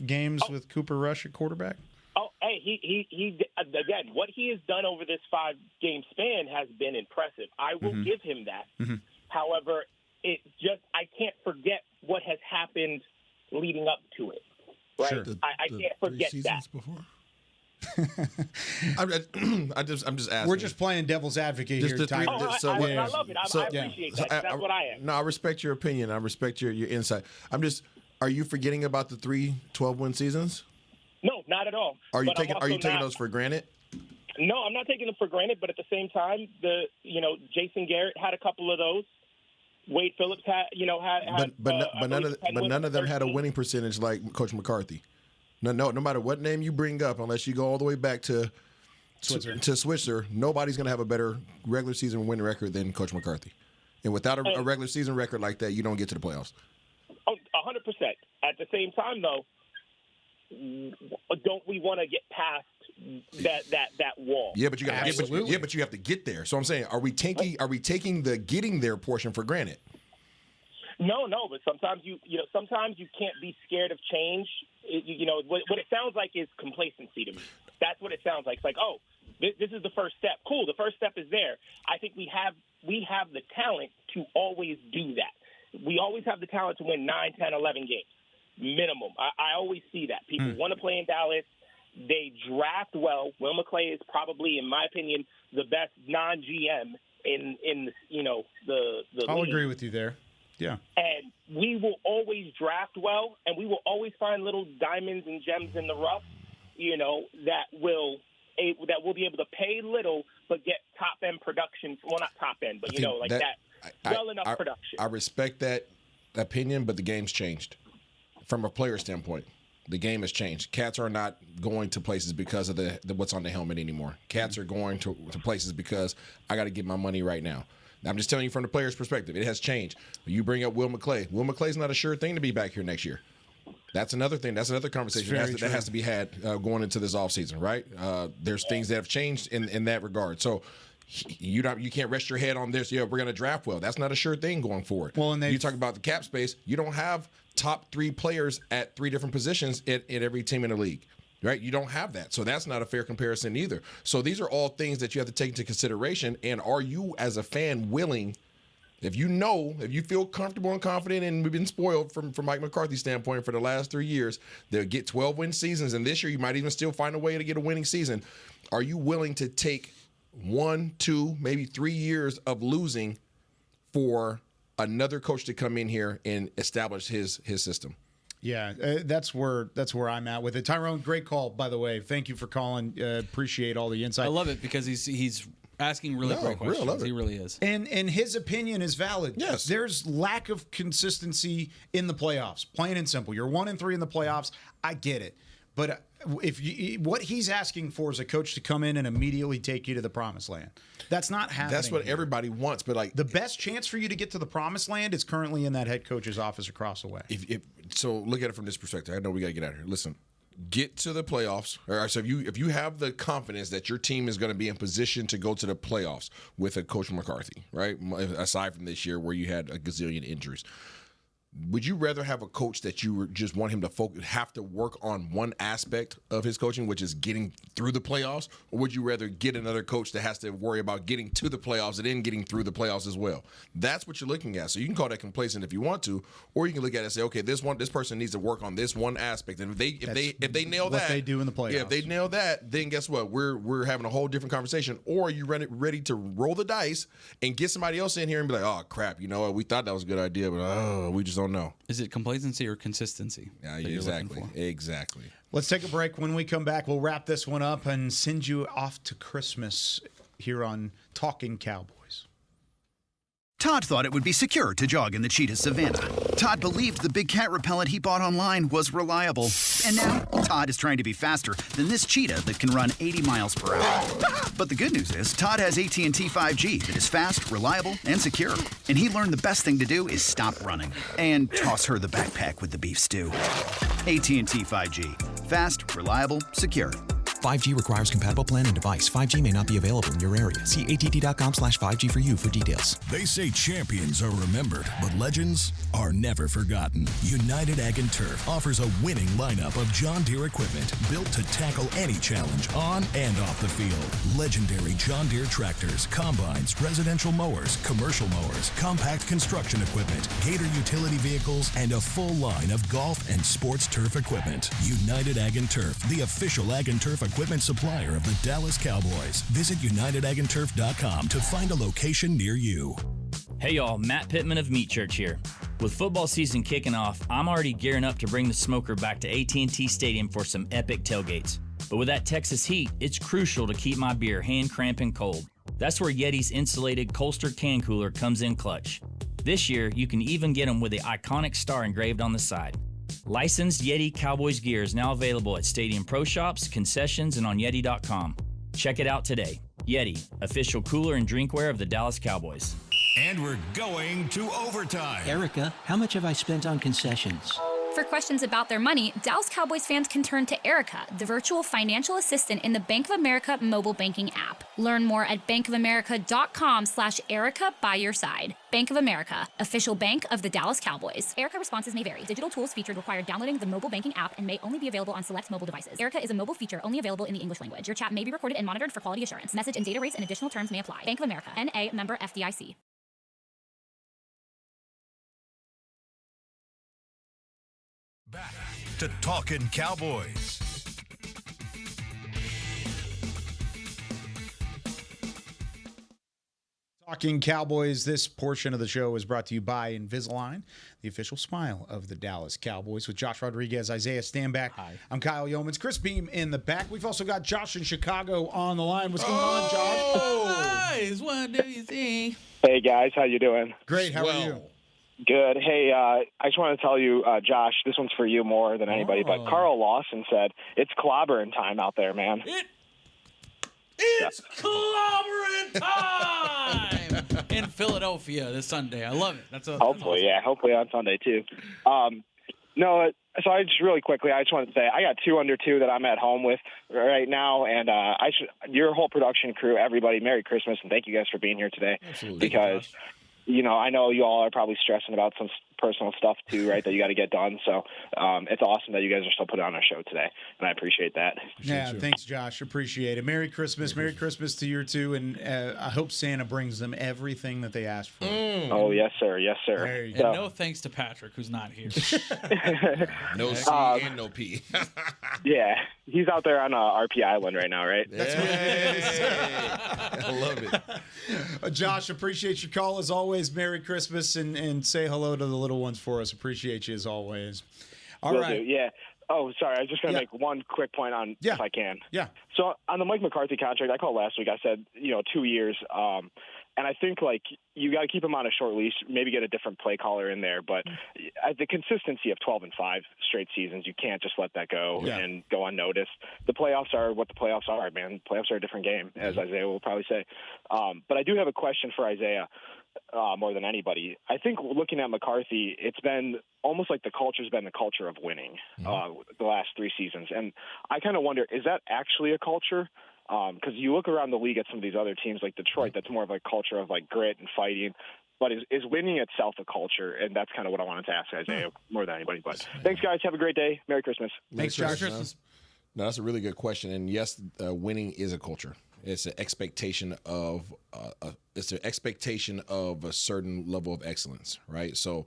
games with Cooper Rush at quarterback? Oh, hey, he again, what he has done over this 5-game span has been impressive. I will give him that. However, I can't forget what has happened leading up to it. Right? Sure. I can't forget that. I'm just asking. We're just playing devil's advocate here. I love it. I appreciate that. That's what I am. No, I respect your opinion. I respect your insight. Are you forgetting about the 3 12-win seasons? No, not at all. Are you taking those for granted? No, I'm not taking them for granted. But at the same time, Jason Garrett had a couple of those. Wade Phillips had. But none of them had a winning percentage like Coach McCarthy. No matter what name you bring up, unless you go all the way back to Switzer, nobody's going to have a better regular season win record than Coach McCarthy. And without a regular season record like that, you don't get to the playoffs. 100%. At the same time, though, don't we want to get past that wall? Yeah, but you got but you have to get there. So I'm saying, are we taking the getting there portion for granted? No, but sometimes you can't be scared of change. What it sounds like is complacency to me. That's what it sounds like. It's like, oh, this is the first step. Cool, the first step is there. I think we have the talent to always do that. We always have the talent to win 9, 10, 11 games. Minimum. I always see that. People want to play in Dallas. They draft well. Will McClay is probably, in my opinion, the best non-GM in the I'll league. agree with you there. Yeah. And we will always draft well, and we will always find little diamonds and gems in the rough, that will be able to pay little but get top-end production. Well, not top-end, but, production. I respect that opinion, but the game's changed from a player standpoint. The game has changed. Cats are not going to places because of the what's on the helmet anymore. Cats are going to places because I got to get my money right now. I'm just telling you from the player's perspective. It has changed. You bring up Will McClay. Will McClay's not a sure thing to be back here next year. That's another thing. That's another conversation that has to be had going into this offseason, right? There's things that have changed in that regard. So you can't rest your head on this. Yeah, we're going to draft well. That's not a sure thing going forward. Well, and you talk about the cap space. You don't have top 3 players at 3 different positions at every team in the league. Right? You don't have that. So that's not a fair comparison either. So these are all things that you have to take into consideration. And are you, as a fan, willing, if you feel comfortable and confident, and we've been spoiled from Mike McCarthy's standpoint for the last 3 years, they'll get 12-win seasons, and this year you might even still find a way to get a winning season. Are you willing to take 1, 2, maybe 3 years of losing for another coach to come in here and establish his system? Yeah, that's where I'm at with it. Tyrone, great call, by the way. Thank you for calling. Appreciate all the insight. I love it because he's asking really great questions. He really is. And his opinion is valid. Yes. There's lack of consistency in the playoffs, plain and simple. You're 1-3 in the playoffs. I get it. But what he's asking for is a coach to come in and immediately take you to the promised land. That's not happening. That's what everybody wants, but the best chance for you to get to the promised land is currently in that head coach's office across the way. So look at it from this perspective. I know we got to get out of here. Listen, get to the playoffs. So if you have the confidence that your team is going to be in position to go to the playoffs with a Coach McCarthy, right? Aside from this year where you had a gazillion injuries. Would you rather have a coach that you just want him to have to work on one aspect of his coaching, which is getting through the playoffs, or would you rather get another coach that has to worry about getting to the playoffs and then getting through the playoffs as well? That's what you're looking at. So you can call that complacent if you want to, or you can look at it and say, okay, this person needs to work on this one aspect, and if they nail that, what they do in the playoffs. Yeah, if they nail that, then guess what? We're having a whole different conversation. Or are you ready to roll the dice and get somebody else in here and be like, oh crap, you know what? We thought that was a good idea, but we just don't know. Is it complacency or consistency? Yeah, exactly. Let's take a break. When we come back, we'll wrap this one up and send you off to Christmas here on Talkin Cowboys. Todd thought it would be secure to jog in the cheetah savanna. Todd believed the big cat repellent he bought online was reliable. And now, Todd is trying to be faster than this cheetah that can run 80 miles per hour. But the good news is, Todd has AT&T 5G that is fast, reliable, and secure. And he learned the best thing to do is stop running and toss her the backpack with the beef stew. AT&T 5G. Fast, reliable, secure. 5G requires compatible plan and device. 5G may not be available in your area. See att.com/5G for you for details. They say champions are remembered, but legends are never forgotten. United Ag and Turf offers a winning lineup of John Deere equipment built to tackle any challenge on and off the field. Legendary John Deere tractors, combines, residential mowers, commercial mowers, compact construction equipment, Gator utility vehicles, and a full line of golf and sports turf equipment. United Ag and Turf, the official Ag and Turf equipment supplier of the Dallas Cowboys. Visit UnitedAgAndTurf.com to find a location near you. Hey y'all, Matt Pittman of Meat Church here. With football season kicking off, I'm already gearing up to bring the smoker back to AT&T Stadium for some epic tailgates. But with that Texas heat, it's crucial to keep my beer hand cramping cold. That's where Yeti's insulated Colster can cooler comes in clutch. This year, you can even get them with the iconic star engraved on the side. Licensed Yeti Cowboys gear is now available at Stadium Pro Shops, concessions, and on Yeti.com. Check it out today. Yeti, official cooler and drinkware of the Dallas Cowboys. And we're going to overtime. Erica, how much have I spent on concessions? For questions about their money, Dallas Cowboys fans can turn to Erica, the virtual financial assistant in the Bank of America mobile banking app. Learn more at bankofamerica.com/Erica by your side. Bank of America, official bank of the Dallas Cowboys. Erica responses may vary. Digital tools featured require downloading the mobile banking app and may only be available on select mobile devices. Erica is a mobile feature only available in the English language. Your chat may be recorded and monitored for quality assurance. Message and data rates and additional terms may apply. Bank of America, N.A., member FDIC. Back to Talkin Cowboys. Talking Cowboys, this portion of the show is brought to you by Invisalign, the official smile of the Dallas Cowboys, with Josh Rodriguez, Isaiah Stanback. Hi. I'm Kyle Youmans. Chris Beam in the back. We've also got Josh in Chicago on the line. What's going on, Josh? Guys, what do you think? Hey, guys. How you doing? Great. How are you? Good. Hey, I just want to tell you, Josh, this one's for you more than anybody, but Carl Lawson said, it's clobbering time out there, man. It's clobbering time in Philadelphia this Sunday. I love it. Hopefully, yeah. Hopefully on Sunday, too. No, so I just really quickly, I just wanted to say I got 2 under 2 that I'm at home with right now, and your whole production crew, everybody, Merry Christmas, and thank you guys for being here today. Absolutely. Because, I know you all are probably stressing about some personal stuff too, right, that you got to get done. So it's awesome that you guys are still putting on our show today, and I appreciate that. Thanks, Josh. Appreciate it. Merry Christmas. Merry Christmas to you, too, and I hope Santa brings them everything that they asked for. Oh, yes, sir. Yes, sir. And no thanks to Patrick, who's not here. No C and no P. Yeah, he's out there on RP Island right now, right? That's what I love it. Josh, appreciate your call as always. Merry Christmas, and say hello to the little ones for us. Appreciate you as always. All Will right. do, yeah. Oh, sorry. I was just going to make one quick point on if I can. Yeah. So on the Mike McCarthy contract, I called last week. I said, 2 years. And I think, you got to keep him on a short leash, maybe get a different play caller in there. But the consistency of 12-5 straight seasons, you can't just let that go and go unnoticed. The playoffs are what the playoffs are, man. Playoffs are a different game, as Isaiah will probably say. But I do have a question for Isaiah. More than anybody, I think looking at McCarthy, it's been almost like the culture's been the culture of winning the last 3 seasons, and I kind of wonder, is that actually a culture? Because you look around the league at some of these other teams like Detroit, that's more of a culture of grit and fighting. But is winning itself a culture? And that's kind of what I wanted to ask Isaiah more than anybody. But thanks, guys. Have a great day. Merry Christmas. Thanks, Josh. No, that's a really good question. And yes, winning is a culture. It's an expectation of a certain level of excellence, right? So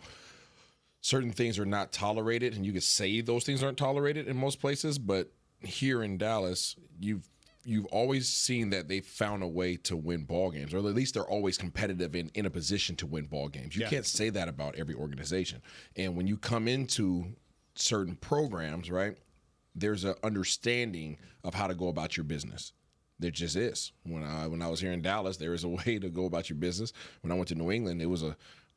certain things are not tolerated, and you could say those things aren't tolerated in most places, but here in Dallas, you've always seen that they've found a way to win ball games, or at least they're always competitive and in a position to win ball games. You can't say that about every organization. And when you come into certain programs, right, there's an understanding of how to go about your business. There just is. When I was here in Dallas, there was a way to go about your business. When I went to New England, it was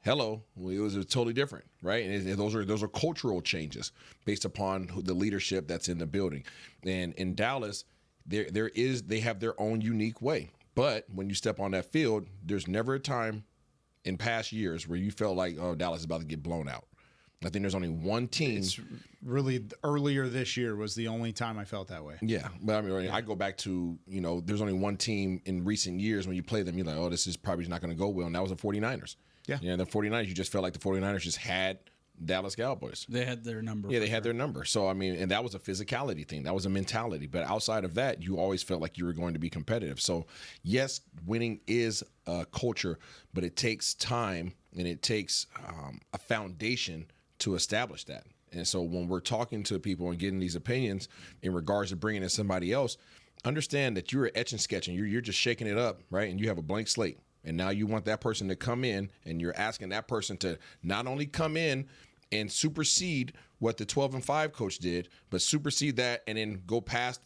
totally different, right? And those are cultural changes based upon the leadership that's in the building. And in Dallas, they have their own unique way. But when you step on that field, there's never a time in past years where you felt like, oh, Dallas is about to get blown out. I think there's only one team. It's really earlier this year was the only time I felt that way. Yeah, but I go back to, there's only one team in recent years when you play them, you're like, oh, this is probably not going to go well, and that was the 49ers. Yeah. The 49ers, you just felt like the 49ers just had Dallas Cowboys. They had their number. Yeah, they had their number. So, and that was a physicality thing. That was a mentality. But outside of that, you always felt like you were going to be competitive. So, yes, winning is a culture, but it takes time and it takes a foundation to establish that. And so when we're talking to people and getting these opinions in regards to bringing in somebody else, understand that you're etch and sketching. You're just shaking it up, right? And you have a blank slate. And now you want that person to come in, and you're asking that person to not only come in and supersede what the 12-5 coach did, but supersede that and then go past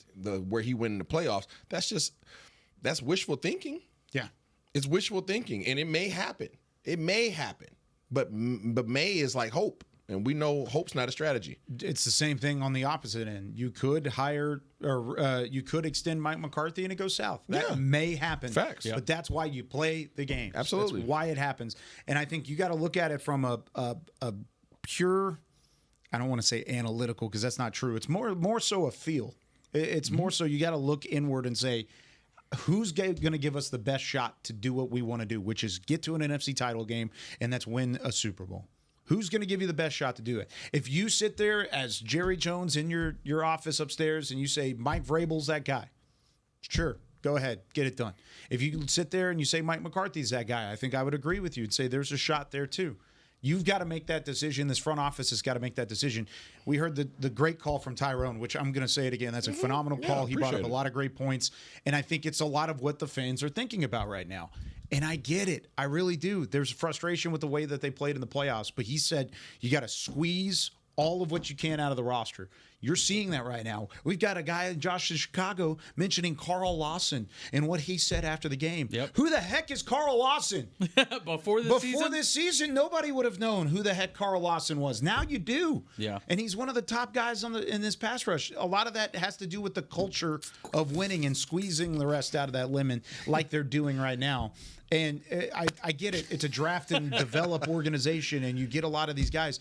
where he went in the playoffs. That's wishful thinking. Yeah. It's wishful thinking, and it may happen. It may happen. But may is like hope. And we know hope's not a strategy. It's the same thing on the opposite end. You could hire or you could extend Mike McCarthy and it goes south. That may happen. Facts. But that's why you play the game. Absolutely. That's why it happens. And I think you got to look at it from a pure, I don't want to say analytical because that's not true. It's more so a feel. It's more so you got to look inward and say, who's going to give us the best shot to do what we want to do, which is get to an NFC title game, and that's win a Super Bowl. Who's going to give you the best shot to do it? If you sit there as Jerry Jones in your office upstairs and you say Mike Vrabel's that guy, sure, go ahead, get it done. If you sit there and you say Mike McCarthy's that guy, I think I would agree with you and say there's a shot there too. You've got to make that decision. This front office has got to make that decision. We heard the great call from Tyrone, which I'm going to say it again. That's a phenomenal call. He brought up a lot of great points, and I think it's a lot of what the fans are thinking about right now. And I get it. I really do. There's frustration with the way that they played in the playoffs. But he said you got to squeeze all of what you can out of the roster. You're seeing that right now. We've got a guy, Josh in Chicago, mentioning Carl Lawson and what he said after the game. Yep. Who the heck is Carl Lawson? Before this season, nobody would have known who the heck Carl Lawson was. Now you do. Yeah. And he's one of the top guys in this pass rush. A lot of that has to do with the culture of winning and squeezing the rest out of that lemon like they're doing right now. And I get it. It's a draft and develop organization, and you get a lot of these guys.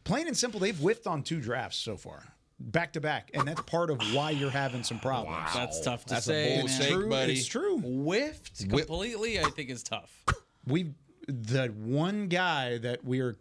Plain and simple, they've whiffed on 2 drafts so far, back to back, and that's part of why you're having some problems. Wow. That's tough to That's say. a bold take, buddy. It's true. Whiffed completely, I think is tough. The one guy that we are,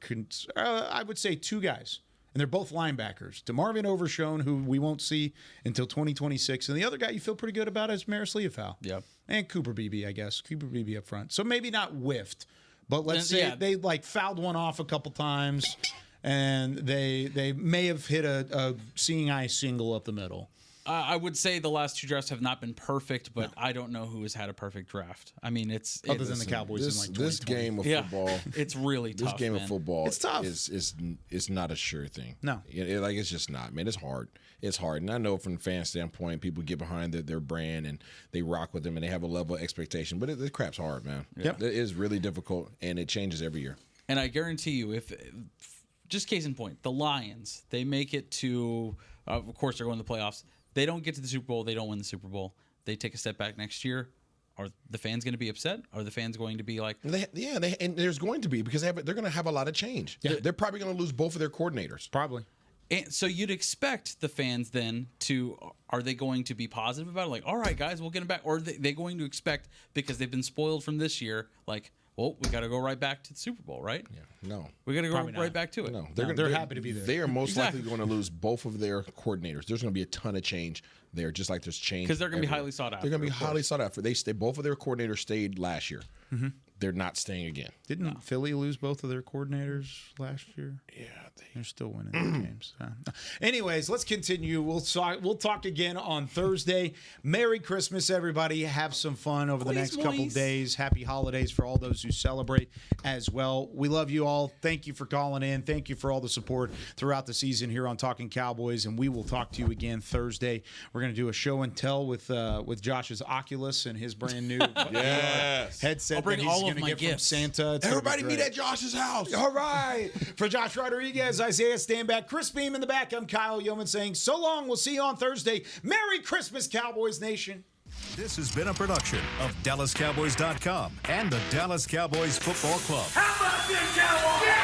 I would say 2 guys, and they're both linebackers. DeMarvin Overshone, who we won't see until 2026, and the other guy you feel pretty good about is Maris Leofau. Yep. And Cooper Beebe, I guess. Cooper Beebe up front. So maybe not whiffed, but let's say they like fouled one off a couple times. And they may have hit a seeing eye single up the middle. I would say the last 2 drafts have not been perfect, but I don't know who has had a perfect draft. I mean, it's other than the Cowboys in like 2020. This game of football, it's really tough. This game of football, it's tough. Is not a sure thing. No, it's just not, man. It's hard. It's hard, and I know from the fan standpoint, people get behind their brand and they rock with them and they have a level of expectation. But the crap's hard, man. Yep. It is really difficult, and it changes every year. And I guarantee you, if just case in point, the Lions, they make it to, of course, they're going to the playoffs. They don't get to the Super Bowl. They don't win the Super Bowl. They take a step back next year. Are the fans going to be upset? Are the fans going to be like... and there's going to be, because they're going to have a lot of change. Yeah. They're probably going to lose both of their coordinators. Probably. And so you'd expect the fans then to... Are they going to be positive about it? Like, all right, guys, we'll get them back. Or are they going to expect, because they've been spoiled from this year, like... Well, we got to go right back to the Super Bowl, right? Yeah. No. We got to go right back to it. No. They're happy to be there. They are most likely going to lose both of their coordinators. There's going to be a ton of change there, just like there's change. Because they're going to be highly sought after. They're going to be highly sought after. Both of their coordinators stayed last year. Mm-hmm. They're not staying again. Didn't Philly lose both of their coordinators last year? Yeah. They're still winning the games. Anyways, let's continue. We'll talk again on Thursday. Merry Christmas, everybody. Have some fun over the next couple days. Happy holidays for all those who celebrate as well. We love you all. Thank you for calling in. Thank you for all the support throughout the season here on Talkin Cowboys, and we will talk to you again Thursday. We're going to do a show and tell with Josh's Oculus and his brand new headset. I'll bring all of my gifts from Santa. Everybody meet at Josh's house. All right. For Josh Rodriguez, Isaiah Stanback, Chris Beam in the back, I'm Kyle Youmans saying so long. We'll see you on Thursday. Merry Christmas, Cowboys Nation. This has been a production of DallasCowboys.com and the Dallas Cowboys Football Club. How about this, Cowboys?